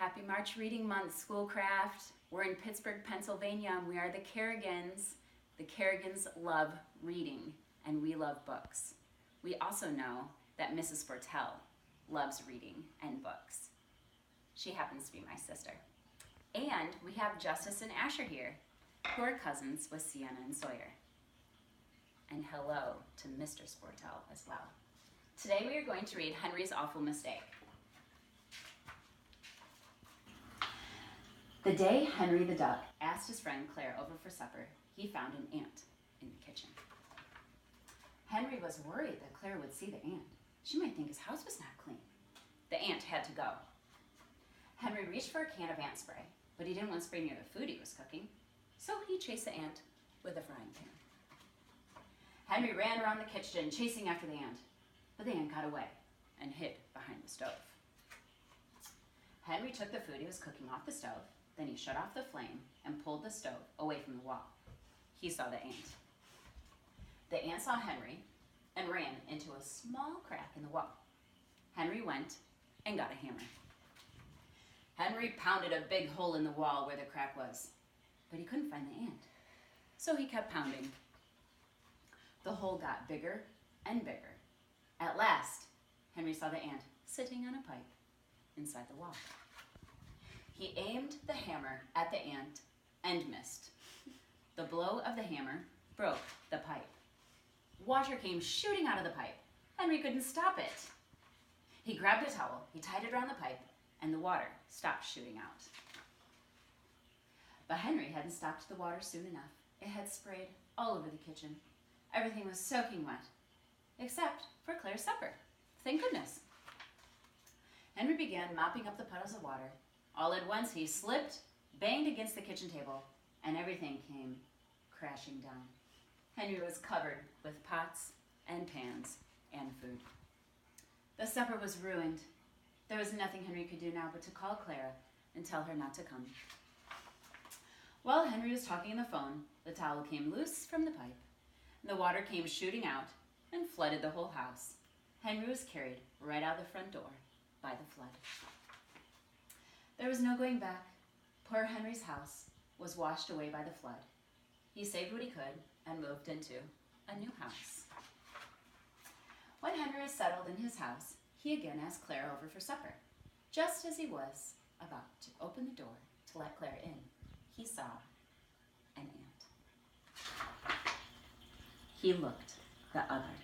Happy March Reading Month, Schoolcraft. We're in Pittsburgh, Pennsylvania, and we are the Kerrigans. The Kerrigans love reading, and we love books. We also know that Mrs. Sportell loves reading and books. She happens to be my sister. And we have Justice and Asher here, who are cousins with Sienna and Sawyer. And hello to Mr. Sportell as well. Today we are going to read Henry's Awful Mistake. The day Henry the Duck asked his friend Claire over for supper, he found an ant in the kitchen. Henry was worried that Claire would see the ant. She might think his house was not clean. The ant had to go. Henry reached for a can of ant spray, but he didn't want spray near the food he was cooking, so he chased the ant with a frying pan. Henry ran around the kitchen chasing after the ant, but the ant got away and hid behind the stove. Henry took the food he was cooking off the stove, then he shut off the flame and pulled the stove away from the wall. He saw the ant. The ant saw Henry and ran into a small crack in the wall. Henry went and got a hammer. Henry pounded a big hole in the wall where the crack was, but he couldn't find the ant. So he kept pounding. The hole got bigger and bigger. At last, Henry saw the ant sitting on a pipe inside the wall. He aimed the hammer at the ant and missed. The blow of the hammer broke the pipe. Water came shooting out of the pipe. Henry couldn't stop it. He grabbed a towel, he tied it around the pipe, and the water stopped shooting out. But Henry hadn't stopped the water soon enough. It had sprayed all over the kitchen. Everything was soaking wet, except for Claire's supper. Thank goodness. Henry began mopping up the puddles of water. All at once he slipped, banged against the kitchen table, and everything came crashing down. Henry was covered with pots and pans and food. The supper was ruined. There was nothing Henry could do now but to call Clara and tell her not to come. While Henry was talking on the phone, the towel came loose from the pipe. The water came shooting out and flooded the whole house. Henry was carried right out the front door by the flood. There was no going back. Poor Henry's house was washed away by the flood. He saved what he could and moved into a new house. When Henry was settled in his house, he again asked Claire over for supper. Just as he was about to open the door to let Claire in, he saw an ant. He looked the other